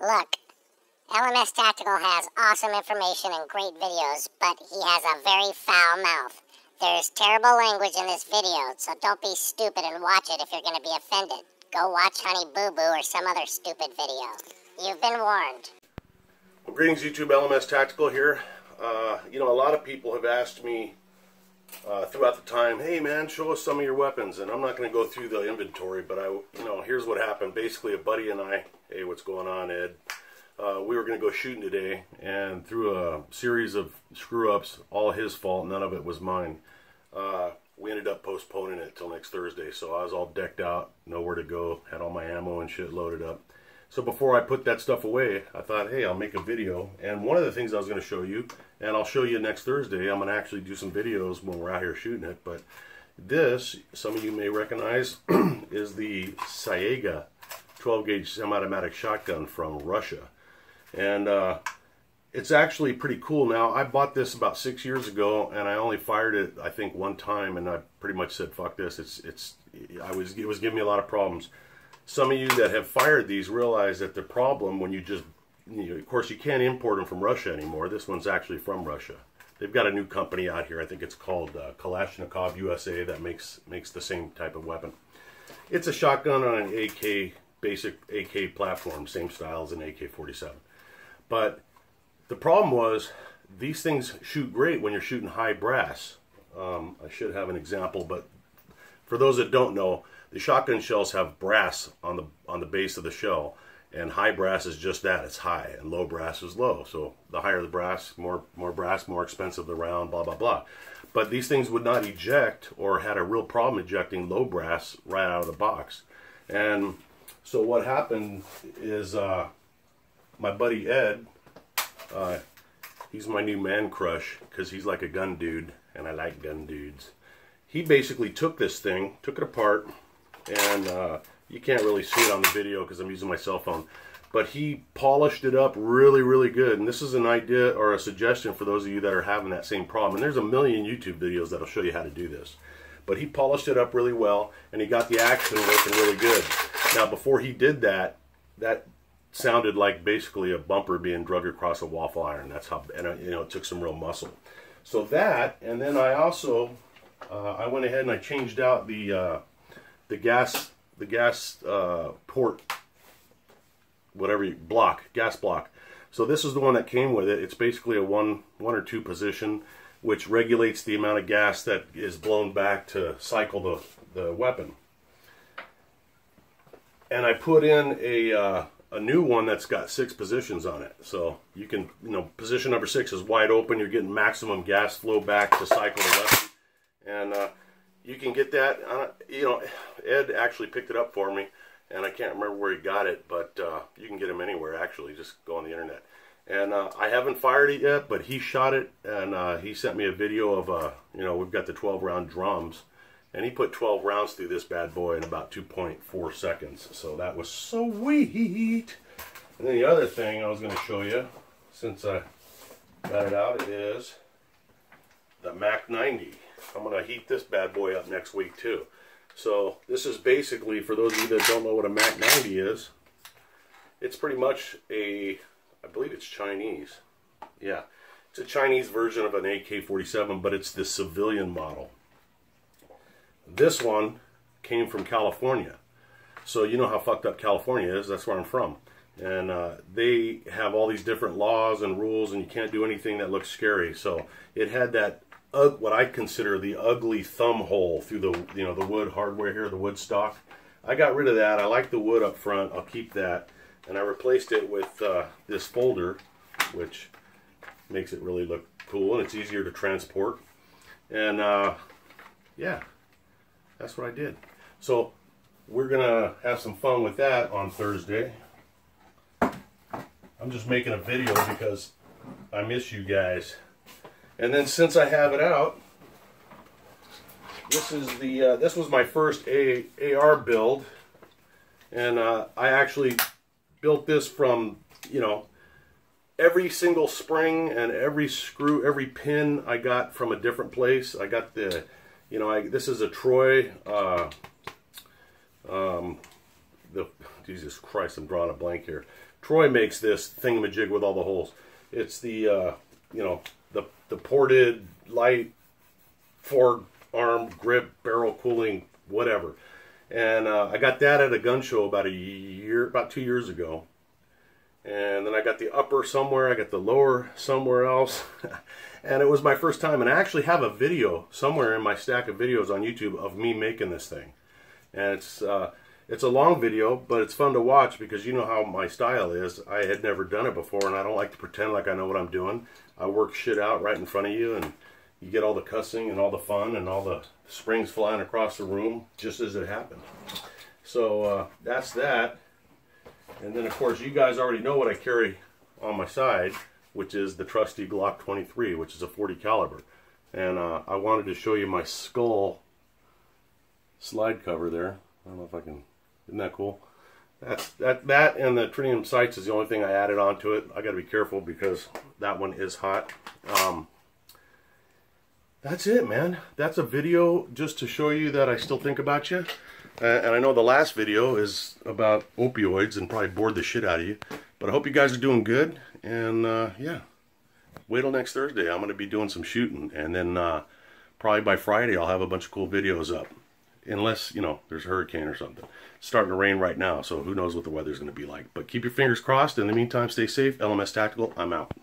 Look, LMSTactical has awesome information and great videos, but he has a very foul mouth. There's terrible language in this video, so don't be stupid and watch it if you're going to be offended. Go watch Honey Boo Boo or some other stupid video. You've been warned. Well, greetings YouTube, LMS Tactical here. A lot of people have asked me throughout the time, hey man, show us some of your weapons. And I'm not going to go through the inventory, but here's what happened. Basically, a buddy and I, hey, what's going on, Ed? We were going to go shooting today, and through a series of screw-ups, all his fault, none of it was mine, we ended up postponing it till next Thursday. So I was all decked out, nowhere to go, had all my ammo and shit loaded up. So before I put that stuff away, I thought, hey, I'll make a video. And one of the things I was going to show you, and I'll show you next Thursday, I'm going to actually do some videos when we're out here shooting it. But this, some of you may recognize, is the Saiga 12-gauge semi-automatic shotgun from Russia. And it's actually pretty cool. Now, I bought this about 6 years ago, and I only fired it, I think, one time, and I pretty much said, fuck this. It was giving me a lot of problems. Some of you that have fired these realize that the problem when you just, of course, you can't import them from Russia anymore. This one's actually from Russia. They've got a new company out here. I think it's called Kalashnikov USA that makes the same type of weapon. It's a shotgun on an AK, basic AK platform, same style as an AK-47. But the problem was these things shoot great when you're shooting high brass. I should have an example, but for those that don't know, the shotgun shells have brass on the base of the shell, and high brass is just that, it's high, and low brass is low. So the higher the brass, more brass, more expensive the round, blah blah blah. But these things would not eject, or had a real problem ejecting low brass right out of the box. And so what happened is my buddy Ed, he's my new man crush because he's like a gun dude, and I like gun dudes. He basically took this thing, took it apart, and you can't really see it on the video because I'm using my cell phone, but he polished it up really, really good. And this is an idea or a suggestion for those of you that are having that same problem. And there's a million YouTube videos that'll show you how to do this. But he polished it up really well, and he got the action working really good. Now, before he did that, that sounded like basically a bumper being dragged across a waffle iron. That's how, and it took some real muscle. So that, and then I also, I went ahead and I changed out the gas port, whatever gas block. So this is the one that came with it. It's basically a one or two position, which regulates the amount of gas that is blown back to cycle the weapon. And I put in a new one that's got 6 positions on it. So you can, position number 6 is wide open. You're getting maximum gas flow back to cycle the weapon. And you can get that, Ed actually picked it up for me, and I can't remember where he got it, but you can get them anywhere, actually. Just go on the internet. And I haven't fired it yet, but he shot it, and he sent me a video of, we've got the 12-round drums, and he put 12 rounds through this bad boy in about 2.4 seconds. So that was sweet. And then the other thing I was going to show you, since I got it out, is the Mac 90. I'm going to heat this bad boy up next week too. So this is basically, for those of you that don't know what a Mac 90 is, it's pretty much I believe it's Chinese. Yeah, it's a Chinese version of an AK-47, but it's the civilian model. This one came from California. So you know how fucked up California is, that's where I'm from. And they have all these different laws and rules, and you can't do anything that looks scary. So it had that what I consider the ugly thumb hole through the wood hardware here, the wood stock. I got rid of that. I like the wood up front. I'll keep that, and I replaced it with this folder, which makes it really look cool, and it's easier to transport. And yeah, that's what I did. So we're gonna have some fun with that on Thursday. I'm just making a video because I miss you guys. And then since I have it out, this is this was my first AR build, and I actually built this from every single spring and every screw, every pin I got from a different place. I got this is a Troy Jesus Christ, I'm drawing a blank here. Troy makes this thingamajig with all the holes. It's the, you know, the ported light forearm grip barrel cooling whatever. And I got that at a gun show about 2 years ago. And then I got the upper somewhere, I got the lower somewhere else. And it was my first time. And I actually have a video somewhere in my stack of videos on YouTube of me making this thing. And it's a long video, but it's fun to watch because you know how my style is. I had never done it before, and I don't like to pretend like I know what I'm doing. I work shit out right in front of you, and you get all the cussing and all the fun and all the springs flying across the room just as it happened. So that's that. And then, of course, you guys already know what I carry on my side, which is the trusty Glock 23, which is a 40 caliber. And I wanted to show you my skull slide cover there. I don't know if I can. Isn't that cool? That and the tritium sights is the only thing I added onto it. I got to be careful because that one is hot. That's it, man. That's a video just to show you that I still think about you. And I know the last video is about opioids and probably bored the shit out of you. But I hope you guys are doing good. And yeah, wait till next Thursday. I'm going to be doing some shooting. And then probably by Friday I'll have a bunch of cool videos up. Unless, you know, there's a hurricane or something. It's starting to rain right now, so who knows what the weather's going to be like. But keep your fingers crossed. In the meantime, stay safe. LMS Tactical, I'm out.